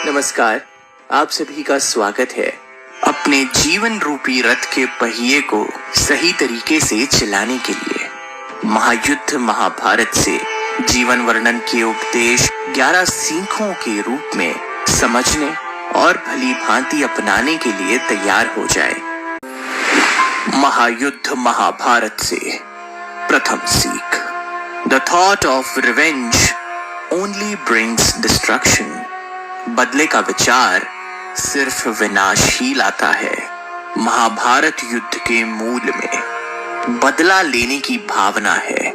नमस्कार, आप सभी का स्वागत है अपने जीवन रूपी रथ के पहिए को सही तरीके से चलाने के लिए। महायुद्ध महाभारत से जीवन वर्णन के उपदेश 11 सीखों के रूप में समझने और भली भांति अपनाने के लिए तैयार हो जाए। महायुद्ध महाभारत से प्रथम सीख। The thought of revenge only brings destruction. बदले का विचार सिर्फ विनाश ही लाता है। महाभारत युद्ध के मूल में बदला लेने की भावना है।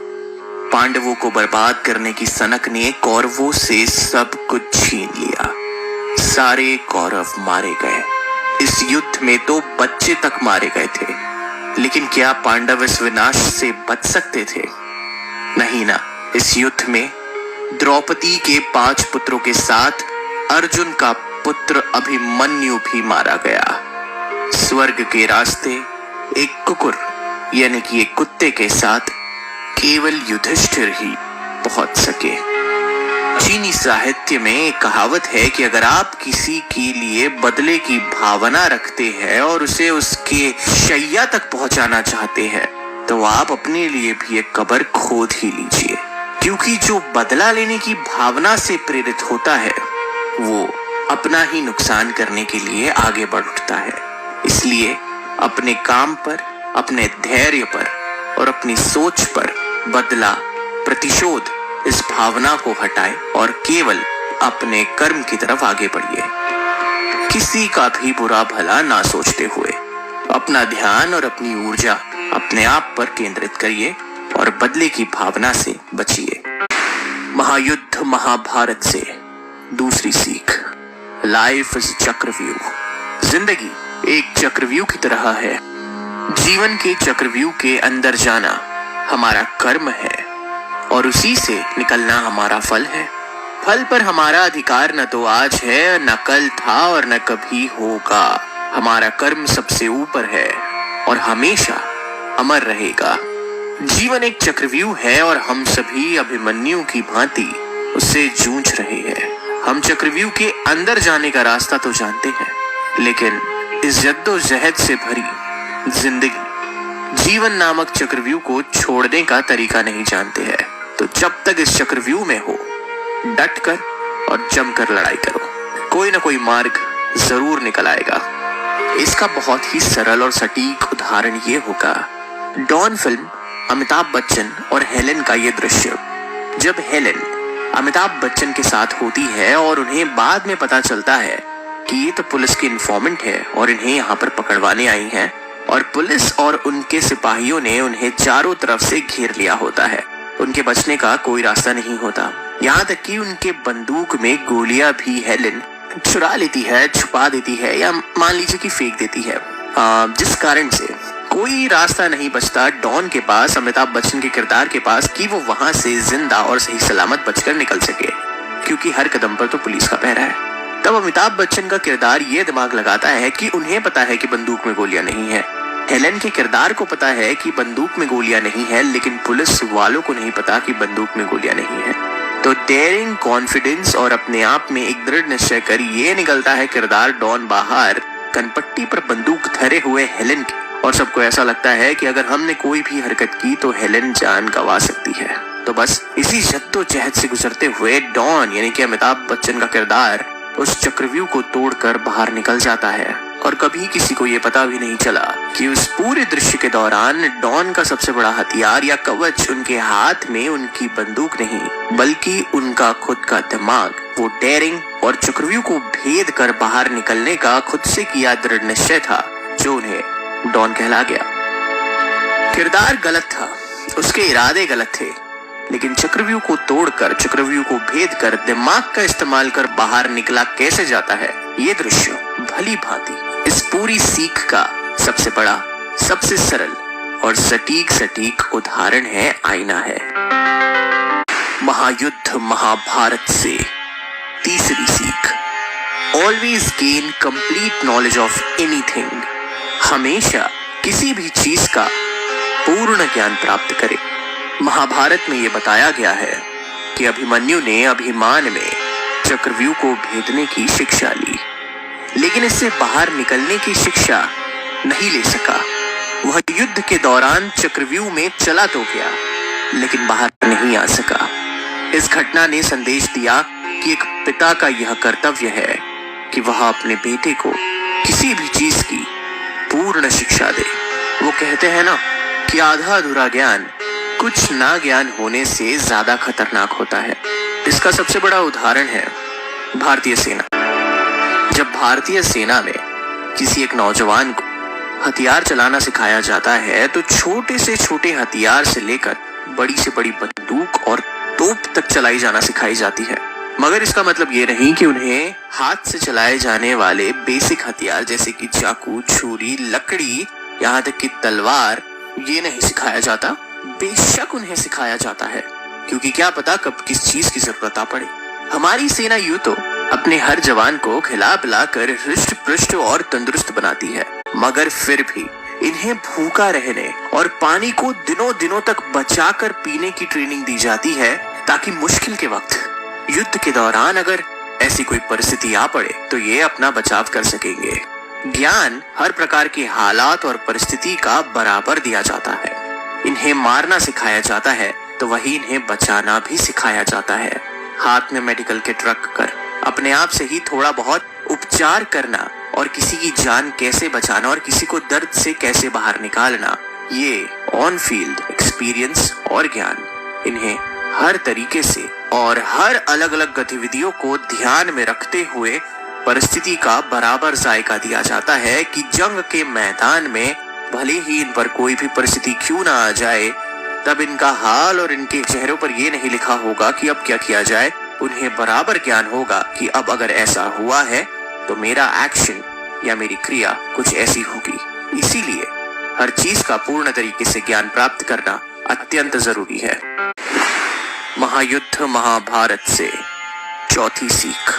पांडवों को बर्बाद करने की सनक ने कौरवों से सब कुछ छीन लिया। सारे कौरव मारे गए। इस युद्ध में तो बच्चे तक मारे गए थे, लेकिन क्या पांडव इस विनाश से बच सकते थे? नहीं ना। इस युद्ध में द्रौपदी के 5 पुत्रों के साथ अर्जुन का पुत्र अभिमन्यु भी मारा गया। स्वर्ग के रास्ते एक कुकुर यानी कि एक कुत्ते के साथ केवल युधिष्ठिर ही पहुंच सके। चीनी साहित्य में एक कहावत है कि अगर आप किसी के लिए बदले की भावना रखते हैं और उसे उसके शैया तक पहुंचाना चाहते हैं, तो आप अपने लिए भी एक कब्र खोद ही लीजिए, क्योंकि जो बदला लेने की भावना से प्रेरित होता है वो अपना ही नुकसान करने के लिए आगे बढ़ उठता है। इसलिए अपने काम पर, अपने धैर्य पर और अपनी सोच पर बदला, प्रतिशोध, इस भावना को हटाएं और केवल अपने कर्म की तरफ आगे बढ़िए। किसी का भी बुरा भला ना सोचते हुए अपना ध्यान और अपनी ऊर्जा अपने आप पर केंद्रित करिए और बदले की भावना से बचिए। महायुद्ध महाभारत से दूसरी सीख। लाइफ इज चक्रव्यूह। जिंदगी एक चक्रव्यूह की तरह है। जीवन के चक्रव्यूह के अंदर जाना हमारा कर्म है और उसी से निकलना हमारा फल है। फल पर हमारा अधिकार न तो आज है, न कल था और न कभी होगा। हमारा कर्म सबसे ऊपर है और हमेशा अमर रहेगा। जीवन एक चक्रव्यूह है और हम सभी अभिमन्यु की भांति उससे जूझ रहे हैं। हम चक्रव्यूह के अंदर जाने का रास्ता तो जानते हैं, लेकिन इस जद्दोजहद से भरी जिंदगी, जीवन नामक चक्रव्यूह को छोड़ने का तरीका नहीं जानते हैं। तो जब तक इस चक्रव्यूह में हो, डट कर और जमकर लड़ाई करो। कोई ना कोई मार्ग जरूर निकल आएगा। इसका बहुत ही सरल और सटीक उदाहरण ये होगा डॉन फिल्म अमिताभ बच्चन और हेलेन का ये दृश्य। जब हेलेन अमिताभ बच्चन के साथ होती है और उन्हें बाद में पता चलता है कि ये तो पुलिस की इन्फॉर्मेंट है और इन्हें यहाँ पर पकड़वाने आई हैं, और पुलिस और उनके सिपाहियों ने उन्हें चारों तरफ से घेर लिया होता है। उनके बचने का कोई रास्ता नहीं होता। यहाँ तक कि उनके बंदूक में गोलियां भी हेलेन चुरा लेती है, छुपा देती है या मान लीजिए कि फेंक देती है, जिस कारण से कोई रास्ता नहीं बचता डॉन के पास, अमिताभ बच्चन के किरदार के पास, कि वो वहां से जिंदा और सही सलामत बचकर निकल सके, क्योंकि हर कदम पर तो पुलिस का पहरा है। तब अमिताभ बच्चन का किरदार ये दिमाग लगाता है कि उन्हें पता है कि बंदूक में गोलियां नहीं है। हेलेन के किरदार को पता है कि बंदूक में गोलियां नहीं है, लेकिन पुलिस वालों को नहीं पता कि बंदूक में गोलियां नहीं है। तो डेयरिंग, कॉन्फिडेंस और अपने आप में एक दृढ़ निश्चय कर ये निकलता है किरदार डॉन बाहर कनपट्टी पर बंदूक धरे हुए हेलेन की, और सबको ऐसा लगता है कि अगर हमने कोई भी हरकत की तो हेलेन जान गंवा सकती है। तो बस इसी जद्दोजहद से गुजरते हुए डॉन यानी कि अमिताभ बच्चन का किरदार उस चक्रव्यूह को तोड़कर बाहर निकल जाता है, और कभी किसी को ये पता भी नहीं चला कि उस पूरे दृश्य के दौरान डॉन का सबसे बड़ा हथियार या कवच उनके हाथ में उनकी बंदूक नहीं, बल्कि उनका खुद का दिमाग, वो डेयरिंग और चक्रव्यूह को भेद कर बाहर निकलने का खुद से किया दृढ़ निश्चय था, जो उन्हें डॉन कहला गया। किरदार गलत था, उसके इरादे गलत थे, लेकिन चक्रव्यूह को तोड़कर, चक्रव्यूह को भेद कर, दिमाग का इस्तेमाल कर बाहर निकला कैसे जाता है, ये दृश्य भली भांति इस पूरी सीख का सबसे बड़ा, सबसे सरल और सटीक उदाहरण है, आईना है। महायुद्ध महाभारत से तीसरी सीख। Always gain complete knowledge of anything. हमेशा किसी भी चीज का पूर्ण ज्ञान प्राप्त करे। महाभारत में यह बताया गया है कि अभिमन्यु ने अभिमान में चक्रव्यूह को भेदने की शिक्षा ली, लेकिन इससे बाहर निकलने की शिक्षा नहीं ले सका। वह युद्ध के दौरान चक्रव्यूह में चला तो गया, लेकिन बाहर नहीं आ सका। इस घटना ने संदेश दिया कि एक पिता का यह कर्तव्य है कि वह अपने बेटे को किसी भी चीज की पूर्ण शिक्षा दे। वो कहते हैं ना कि आधा अधूरा ज्ञान कुछ ना ज्ञान होने से ज्यादा खतरनाक होता है। इसका सबसे बड़ा उदाहरण है भारतीय सेना। जब भारतीय सेना में किसी एक नौजवान को हथियार चलाना सिखाया जाता है तो छोटे से छोटे हथियार से लेकर बड़ी से बड़ी बंदूक और तोप तक चलाई जाना सिखाई जाती है। मगर इसका मतलब ये नहीं कि उन्हें हाथ से चलाए जाने वाले बेसिक हथियार जैसे कि चाकू, छुरी, लकड़ी, यहाँ तक कि तलवार, ये नहीं सिखाया जाता। बेशक उन्हें सिखाया जाता है, क्योंकि क्या पता कब किस चीज की जरूरत आ पड़े। हमारी सेना यूं तो अपने हर जवान को खिला पिला कर हृष्ट पुष्ट और तंदुरुस्त बनाती है, मगर फिर भी इन्हें भूखा रहने और पानी को दिनों दिनों तक बचाकर पीने की ट्रेनिंग दी जाती है, ताकि मुश्किल के वक्त युद्ध के दौरान अगर ऐसी कोई परिस्थिति आ पड़े तो ये अपना बचाव कर सकेंगे। ज्ञान हर प्रकार के हालात और परिस्थिति का बराबर दिया जाता है। इन्हें मारना सिखाया जाता है तो वही इन्हें बचाना भी सिखाया जाता है। हाथ में मेडिकल किट रख कर अपने आप से ही थोड़ा बहुत उपचार करना और किसी की जान कैसे बचाना और किसी को दर्द से कैसे बाहर निकालना, ये ऑन फील्ड एक्सपीरियंस और ज्ञान। इन्हें हर तरीके से और हर अलग अलग गतिविधियों को ध्यान में रखते हुए परिस्थिति का बराबर जायका दिया जाता है कि जंग के मैदान में भले ही इन पर कोई भी परिस्थिति क्यों ना आ जाए, तब इनका हाल और इनके चेहरों पर यह नहीं लिखा होगा कि अब क्या किया जाए। उन्हें बराबर ज्ञान होगा कि अब अगर ऐसा हुआ है तो मेरा एक्शन या मेरी क्रिया कुछ ऐसी होगी। इसीलिए हर चीज का पूर्ण तरीके से ज्ञान प्राप्त करना अत्यंत जरूरी है। महायुद्ध महाभारत से चौथी सीख,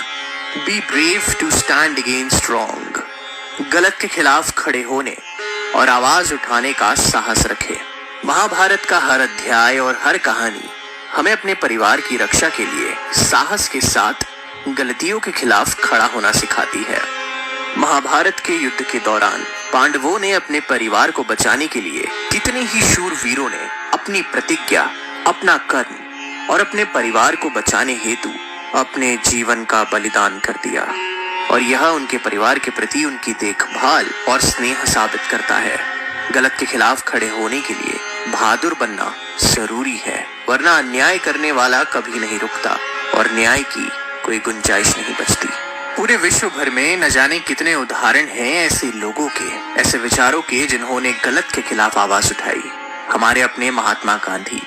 be brave to stand against wrong. गलत के खिलाफ खड़े होने और आवाज उठाने का साहस रखें। महाभारत का हर अध्याय और हर कहानी हमें अपने परिवार की रक्षा के लिए साहस के साथ गलतियों के खिलाफ खड़ा होना सिखाती है। महाभारत के युद्ध के दौरान पांडवों ने अपने परिवार को बचाने के लिए कितने ही शूर वीरों ने अपनी प्रतिज्ञा, अपना कर्म और अपने परिवार को बचाने हेतु अपने जीवन का बलिदान कर दिया, और यह उनके परिवार के प्रति उनकी देखभाल और स्नेह साबित करता है। गलत के खिलाफ खड़े होने के लिए बहादुर बनना जरूरी है, वरना अन्याय करने वाला कभी नहीं रुकता और न्याय की कोई गुंजाइश नहीं बचती। पूरे विश्व भर में न जाने कितने उदाहरण हैं ऐसे लोगों के, ऐसे विचारों के जिन्होंने गलत के खिलाफ आवाज उठाई। हमारे अपने महात्मा गांधी,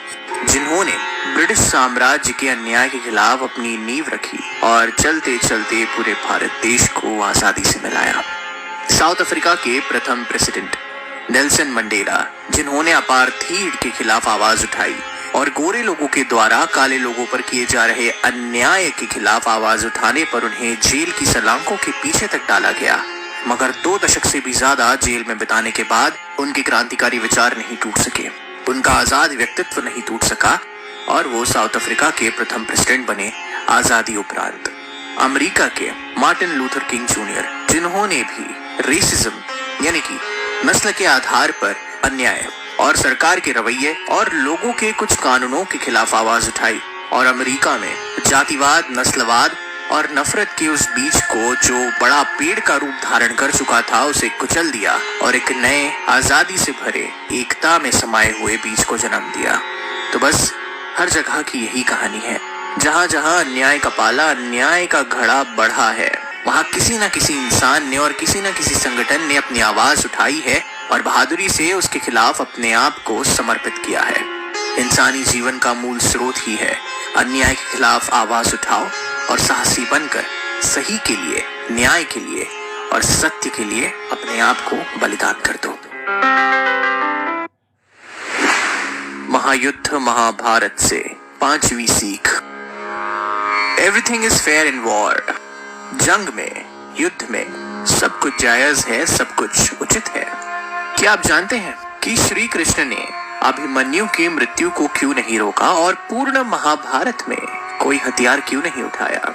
जिन्होंने ब्रिटिश साम्राज्य के अन्याय के खिलाफ अपनी नींव रखी और चलते चलते पूरे भारत देश को आजादी से मिलाया। साउथ अफ्रीका के प्रथम प्रेसिडेंट नेल्सन मंडेला, जिन्होंने अपार्थीड के खिलाफ आवाज उठाई और गोरे लोगों के द्वारा काले लोगों पर किए जा रहे अन्याय के खिलाफ आवाज उठाने पर उन्हें जेल की सलाखों के पीछे तक डाला गया, मगर 2 दशक से भी ज्यादा जेल में बिताने के बाद उनके क्रांतिकारी विचार नहीं टूट सके, उनका आजाद व्यक्तित्व नहीं टूट सका और वो साउथ अफ्रीका के प्रथम प्रेसिडेंट बने आजादी उपरांत। अमेरिका के मार्टिन लूथर किंग जूनियर, जिन्होंने भी रेसिज्म यानी कि नस्ल के आधार पर अन्याय और सरकार के रवैये और लोगों के कुछ कानूनों के खिलाफ आवाज उठाई और अमेरिका में जातिवाद, नस्लवाद और नफरत के उस बीज को जो बड़ा पेड़ का रूप धारण कर चुका था उसे कुचल दिया और एक नए आजादी से भरे एकता में समाये हुए बीज को जन्म दिया। तो बस हर जगह की यही कहानी है। जहाँ जहाँ अन्याय का पाला, अन्याय का घड़ा बढ़ा है, वहाँ किसी न किसी इंसान ने और किसी न किसी संगठन ने अपनी आवाज उठाई है और बहादुरी से उसके खिलाफ अपने आप को समर्पित किया है। इंसानी जीवन का मूल स्रोत ही है अन्याय के खिलाफ आवाज उठाओ और साहसी बनकर सही के लिए, न्याय के लिए और सत्य के लिए अपने आप को बलिदान कर दो। महायुद्ध महाभारत से 5वीं सीख, everything is fair in war. जंग में, युद्ध में सब कुछ जायज है, सब कुछ उचित है। क्या आप जानते हैं कि श्री कृष्ण ने अभिमन्यु की मृत्यु को क्यों नहीं रोका और पूर्ण महाभारत में कोई हथियार क्यों नहीं उठाया?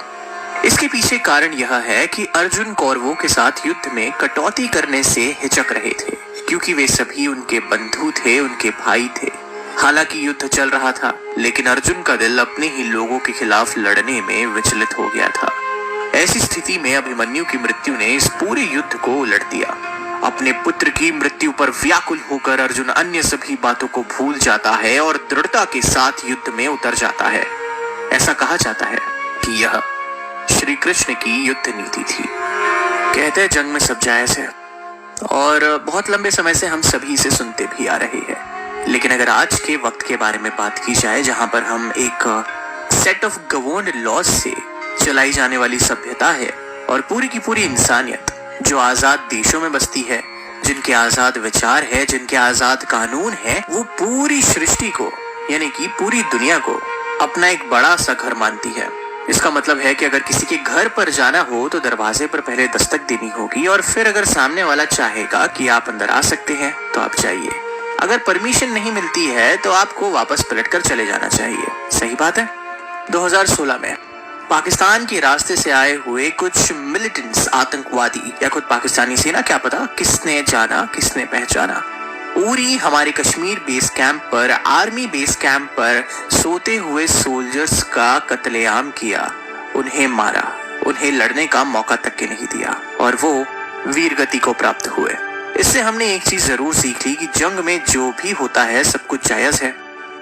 इसके पीछे कारण यह है कि अर्जुन कौरवों के साथ युद्ध में कटौती करने से हिचक रहे थे, क्योंकि वे सभी उनके बंधु थे, उनके भाई थे। हालांकि युद्ध चल रहा था, लेकिन अर्जुन का दिल अपने ही लोगों के खिलाफ लड़ने में विचलित हो गया था। ऐसी स्थिति में अभिमन्यु की मृत्यु ने इस पूरे युद्ध को उलट दिया। अपने पुत्र की मृत्यु पर व्याकुल होकर अर्जुन अन्य सभी बातों को भूल जाता है और दृढ़ता के साथ युद्ध में उतर जाता है। ऐसा कहा जाता है कि यह श्री कृष्ण की युद्ध नीति थी। कहते हैं जंग में सब जायज है, और बहुत लंबे समय से हम सभी इसे सुनते भी आ रहे हैं। लेकिन अगर आज के वक्त के बारे में बात की जाए, जहां पर हम एक सेट ऑफ गवर्न्ड लॉज से चलाई जाने वाली सभ्यता है और पूरी की पूरी इंसानियत जो आजाद देशों में बसती है, जिनके आजाद विचार है, जिनके आजाद कानून है, वो पूरी सृष्टि को यानी कि पूरी दुनिया को अपना एक बड़ा सा घर मानती है। इसका मतलब है कि अगर किसी के घर पर जाना हो तो दरवाजे पर पहले दस्तक देनी होगी, और फिर अगर सामने वाला चाहेगा कि आप अंदर आ सकते हैं तो आप जाइए। अगर परमिशन नहीं मिलती है तो आपको वापस पलटकर चले जाना चाहिए। सही बात है। 2016 में पाकिस्तान के रास्ते से आए हुए कुछ मिलिटेंट्स, आतंकवादी या खुद पाकिस्तानी सेना, क्या पता किसने जाना किसने पहचाना, उरी हमारे कश्मीर बेस कैंप पर, आर्मी बेस कैंप पर सोते हुए सोल्जर्स का कत्लेआम किया। उन्हें मारा, उन्हें लड़ने का मौका तक के नहीं दिया, और वो वीरगति को प्राप्त हुए। इससे हमने एक चीज जरूर सीख ली कि जंग में जो भी होता है सब कुछ जायज है।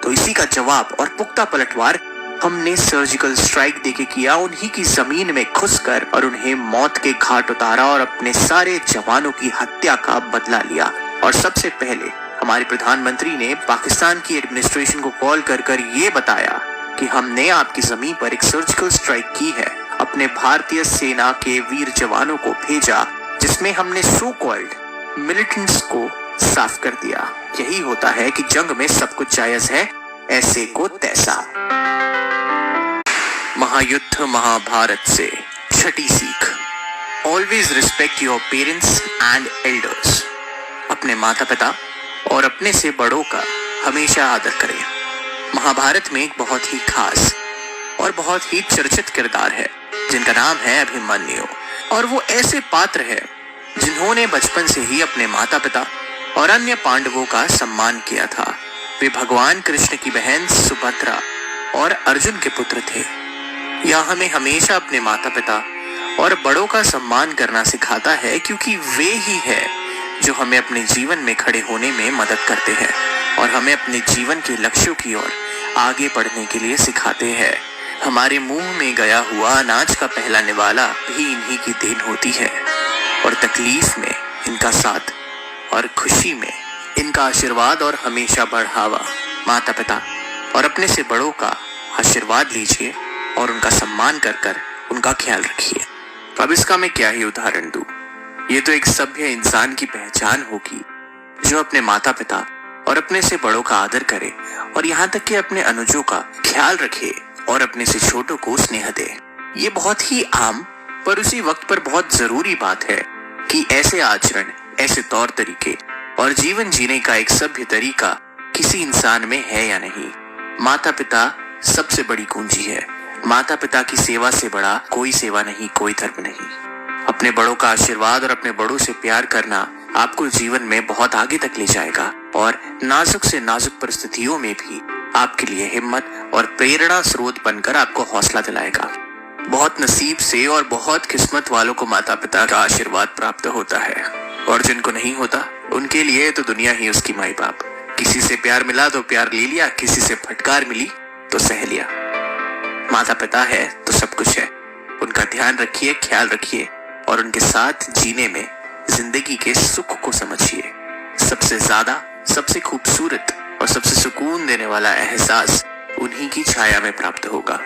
तो इसी का जवाब और पुख्ता पलटवार हमने सर्जिकल स्ट्राइक देके किया, उन्हीं की जमीन में घुसकर और उन्हें मौत के घाट उतारा और अपने सारे जवानों की हत्या का बदला लिया। और सबसे पहले हमारे प्रधानमंत्री ने पाकिस्तान की एडमिनिस्ट्रेशन को कॉल कर ये बताया कि हमने आपकी जमीन पर एक सर्जिकल स्ट्राइक की है। अपने भारतीय सेना के वीर जवानों को भेजा, जिसमें हमने सो कॉल्ड मिलिटेंट्स को साफ कर दिया। यही होता है कि जंग में सब कुछ जायज है, ऐसे को तैसा। महायुद्ध महाभारत से छठी सीख, always respect your parents and elders. अपने माता पिता और अपने से बड़ों का हमेशा आदर करें। महाभारत में एक बहुत ही खास और बहुत ही चर्चित किरदार है जिनका नाम है अभिमन्यु, और वो ऐसे पात्र है जिन्होंने बचपन से ही अपने माता पिता और अन्य पांडवों का सम्मान किया था। वे भगवान कृष्ण की बहन सुभद्रा और अर्जुन के पुत्र थे। यह हमें हमेशा अपने माता पिता और बड़ों का सम्मान करना सिखाता है, क्योंकि वे ही है जो हमें अपने जीवन में खड़े होने में मदद करते हैं और हमें अपने जीवन के लक्ष्यों की ओर आगे बढ़ने के लिए सिखाते हैं। हमारे मुंह में गया हुआ अनाज का पहला निवाला भी इन्हीं की देन होती है, और तकलीफ में इनका साथ और खुशी में इनका आशीर्वाद और हमेशा बढ़ावा। माता पिता और अपने से बड़ों का आशीर्वाद लीजिए और उनका सम्मान कर उनका ख्याल रखिए। अब इसका मैं क्या ही उदाहरण दूं। ये तो एक सभ्य इंसान की पहचान होगी जो अपने माता पिता और अपने से बड़ों का आदर करे, और यहाँ तक कि अपने अनुजों का ख्याल रखे और अपने से छोटों को स्नेह दे। ये बहुत ही आम पर उसी वक्त पर बहुत जरूरी बात है कि ऐसे आचरण, ऐसे तौर तरीके और जीवन जीने का एक सभ्य तरीका किसी इंसान में है या नहीं। माता पिता सबसे बड़ी कुंजी है। माता पिता की सेवा से बड़ा कोई सेवा नहीं, कोई धर्म नहीं। अपने बड़ों का आशीर्वाद और अपने बड़ों से प्यार करना आपको जीवन में बहुत आगे तक ले जाएगा, और नाजुक से नाजुक परिस्थितियों में भी आपके लिए हिम्मत और प्रेरणा स्रोत बनकर आपको हौसला दिलाएगा। बहुत नसीब से और बहुत किस्मत वालों को माता पिता का आशीर्वाद प्राप्त होता है, और जिनको नहीं होता उनके लिए तो दुनिया ही उसकी माई बाप। किसी से प्यार मिला तो प्यार ले लिया, किसी से फटकार मिली तो सह लिया। माता पिता है तो सब कुछ है। उनका ध्यान रखिए, ख्याल रखिए, और उनके साथ जीने में जिंदगी के सुख को समझिए। सबसे ज्यादा, सबसे खूबसूरत और सबसे सुकून देने वाला एहसास उन्हीं की छाया में प्राप्त होगा।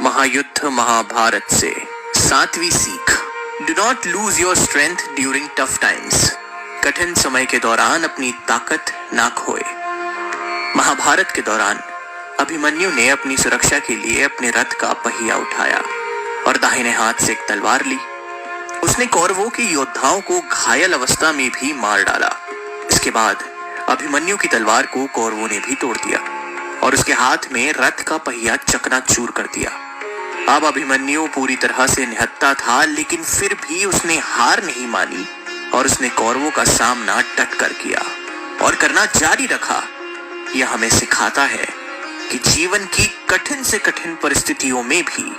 महायुद्ध महाभारत से सातवीं सीख, do not lose your strength during tough times. कठिन समय के दौरान अपनी ताकत ना खोए। महाभारत के दौरान अभिमन्यु ने अपनी सुरक्षा के लिए अपने रथ का पहिया उठाया और दाहिने हाथ से एक तलवार ली। उसने कौरवों के योद्धाओं को घायल अवस्था में भी मार डाला। इसके बाद अभिमन्यु की तलवार को कौरवों ने भी तोड़ दिया और उसके हाथ में रथ का पहिया चकनाचूर कर दिया। अब अभिमन्यु पूरी तरह से निहत्था था, लेकिन फिर भी उसने हार नहीं मानी और उसने कौरवों का सामना डट कर किया और करना जारी रखा। यह हमें सिखाता है कि जीवन की कठिन से कठिन परिस्थितियों में भी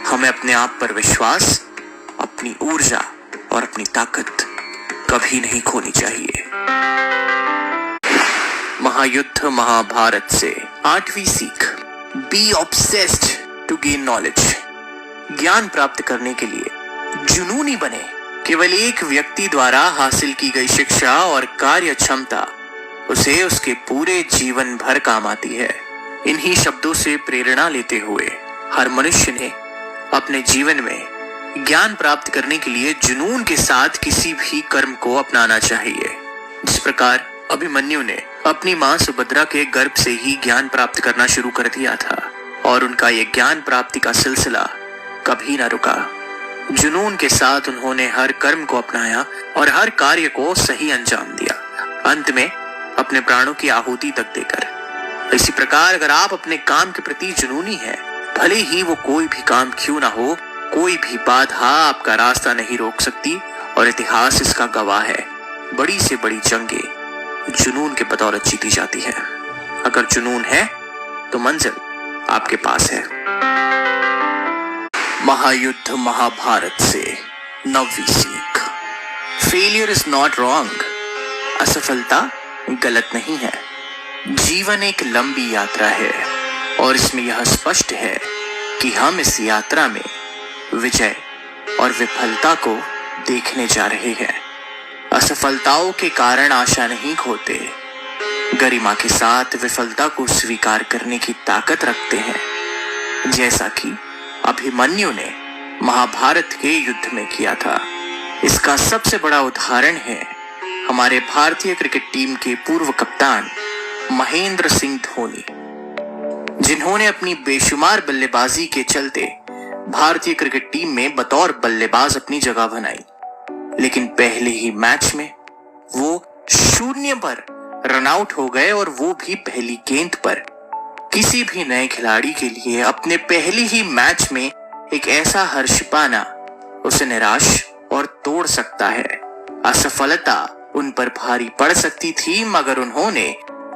हमें अपने आप पर विश्वास, अपनी ऊर्जा और अपनी ताकत कभी नहीं खोनी चाहिए। महायुद्ध महाभारत से 8वीं सीख, be obsessed to gain knowledge. ज्ञान प्राप्त करने के लिए जुनूनी बने। केवल एक व्यक्ति द्वारा हासिल की गई शिक्षा और कार्य क्षमता उसे उसके पूरे जीवन भर काम आती है। इन्हीं शब्दों से प्रेरणा लेते हुए हर मनुष्य ने अपने जीवन में ज्ञान प्राप्त करने के लिए जुनून के साथ किसी भी कर्म को अपनाना चाहिए। जिस प्रकार अभिमन्यु ने अपनी मां सुभद्रा के गर्भ से ही ज्ञान प्राप्त करना शुरू कर दिया था और उनका यह ज्ञान प्राप्ति का सिलसिला कभी न रुका। जुनून के साथ उन्होंने हर कर्म को अपनाया और हर कार्य को सही अंजाम दिया, अंत में अपने प्राणों की आहुति तक देकर। इसी प्रकार अगर आप अपने काम के प्रति जुनूनी हैं, भले ही वो कोई भी काम क्यों ना हो, कोई भी बाधा आपका रास्ता नहीं रोक सकती और इतिहास इसका गवाह है। बड़ी से बड़ी जंगें जुनून के बदौलत जीती जाती है। अगर जुनून है तो मंजिल आपके पास है। महायुद्ध महाभारत से 9वीं सीख, फेलियर इज नॉट रॉन्ग। असफलता गलत नहीं है। जीवन एक लंबी यात्रा है और इसमें यह स्पष्ट है कि हम इस यात्रा में विजय और विफलता को देखने जा रहे हैं। असफलताओं के कारण आशा नहीं खोते, गरिमा के साथ विफलता को स्वीकार करने की ताकत रखते हैं, जैसा कि अभिमन्यु ने महाभारत के युद्ध में किया था। इसका सबसे बड़ा उदाहरण है हमारे भारतीय क्रिकेट टीम के पूर्व कप्तान महेंद्र सिंह धोनी, जिन्होंने अपनी बेशुमार बल्लेबाजी के चलते भारतीय क्रिकेट टीम में बतौर बल्लेबाज अपनी जगह बनाई। लेकिन पहले ही मैच में वो 0 पर रन आउट हो गए और वो भी पहली गेंद पर। किसी भी नए खिलाड़ी के लिए अपने पहले ही मैच में एक ऐसा हर्ष पाना उसे निराश और तोड़ सकता है। असफलता उन पर भारी पड़ सकती थी, मगर उन्होंने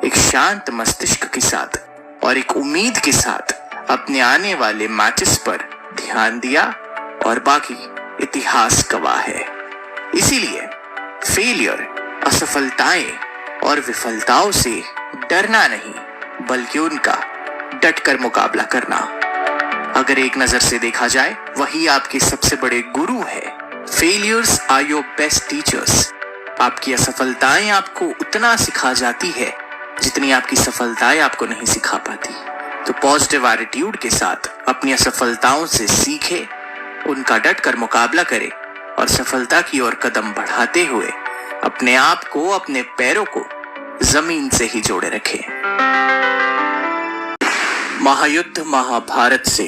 एक शांत मस्तिष्क के साथ और एक उम्मीद के साथ अपने आने वाले मैचेस पर ध्यान दिया और बाकी इतिहास गवाह है। इसीलिए फेलियर, असफलताएं और विफलताओं से डरना नहीं, बल्कि उनका डटकर मुकाबला करना। अगर एक नजर से देखा जाए, वही आपके सबसे बड़े गुरु है। Failures are your best teachers. आपकी असफलताएं आपको उतना सिखा जाती है जितनी आपकी सफलताएं आपको नहीं सिखा पाती। तो पॉजिटिव एटीट्यूड के साथ अपनी असफलताओं से सीखे, उनका डटकर मुकाबला करें और सफलता की ओर कदम बढ़ाते हुए अपने आप को, अपने पैरों को जमीन से ही जोड़े रखें। महायुद्ध महाभारत से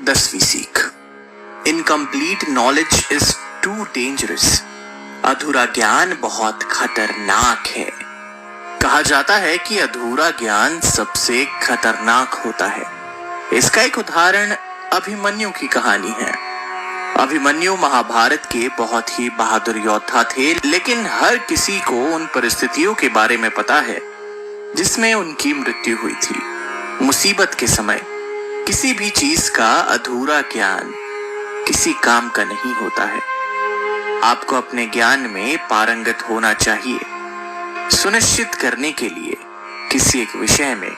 10वीं सीख, incomplete knowledge is too dangerous. अधूरा ज्ञान बहुत खतरनाक है। कहा जाता है कि अधूरा ज्ञान सबसे खतरनाक होता है। इसका एक उदाहरण अभिमन्यु की कहानी है। अभिमन्यु महाभारत के बहुत ही बहादुर योद्धा थे, लेकिन हर किसी को उन परिस्थितियों के बारे में पता है जिसमें उनकी मृत्यु हुई थी। मुसीबत के समय किसी भी चीज का अधूरा ज्ञान किसी काम का नहीं होता है। आपको अपने ज्ञान में पारंगत होना चाहिए। सुनिश्चित करने के लिए किसी एक विषय में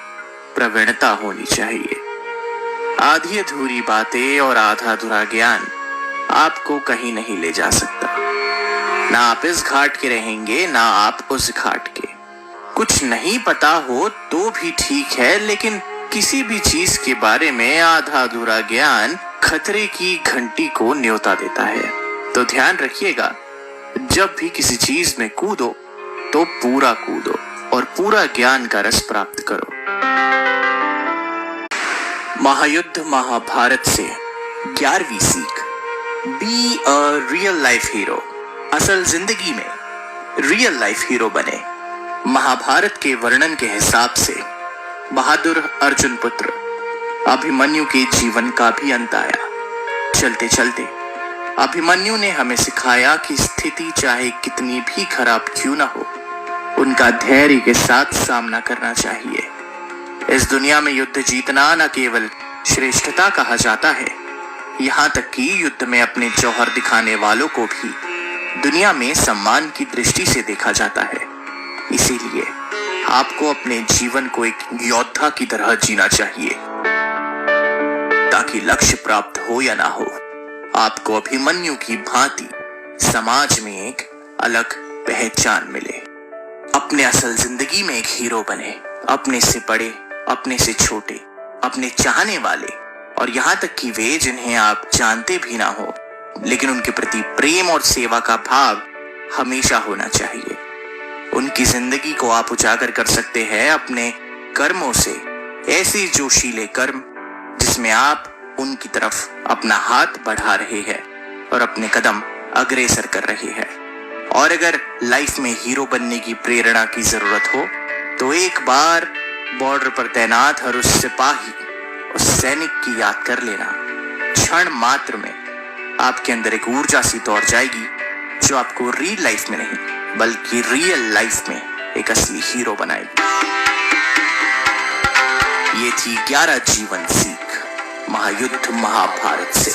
प्रवीणता होनी चाहिए। आधी अधूरी बातें और आधा अधूरा ज्ञान आपको कहीं नहीं ले जा सकता। ना आप इस घाट के रहेंगे, ना आप उस घाट के। कुछ नहीं पता हो तो भी ठीक है, लेकिन किसी भी चीज के बारे में आधा अधूरा ज्ञान खतरे की घंटी को न्योता देता है। तो ध्यान रखिएगा, जब भी किसी चीज में कूदो तो पूरा कूदो और पूरा ज्ञान का रस प्राप्त करो। महायुद्ध महाभारत से 11वीं सीख, be a real life hero. असल जिंदगी में रियल लाइफ हीरो बने। महाभारत के वर्णन के हिसाब से बहादुर अर्जुन पुत्र अभिमन्यु के जीवन का भी अंत आया। चलते चलते अभिमन्यु ने हमें सिखाया कि स्थिति चाहे कितनी भी खराब क्यों ना हो, उनका धैर्य के साथ सामना करना चाहिए। इस दुनिया में युद्ध जीतना न केवल श्रेष्ठता कहा जाता है, यहाँ तक कि युद्ध में अपने जौहर दिखाने वालों को भी दुनिया में सम्मान की दृष्टि से देखा जाता है। इसीलिए आपको अपने जीवन को एक योद्धा की तरह जीना चाहिए, ताकि लक्ष्य प्राप्त हो या ना हो, आपको अभिमन्यु की भांति समाज में एक अलग पहचान मिले। अपने असल जिंदगी में एक हीरो बने, अपने से बड़े, अपने से छोटे, अपने चाहने वाले और यहाँ तक कि वे जिन्हें आप जानते भी ना हो, लेकिन उनके प्रति प्रेम और सेवा का भाव हमेशा होना चाहिए। उनकी जिंदगी को आप उजागर कर सकते हैं अपने कर्मों से, ऐसे जोशीले कर्म जिसमें आप उनकी तरफ अपना हाथ बढ़ा रहे हैं और अपने कदम अग्रसर कर रहे हैं। और अगर लाइफ में हीरो बनने की प्रेरणा की जरूरत हो तो एक बार बॉर्डर पर तैनात हर उस सिपाही, उस सैनिक की याद कर लेना। क्षण मात्र में आपके अंदर एक ऊर्जा सी दौड़ जाएगी जो आपको रियल लाइफ में नहीं बल्कि रियल लाइफ में एक असली हीरो बनाएगी। ये थी 11 जीवन सीख महायुद्ध महाभारत से।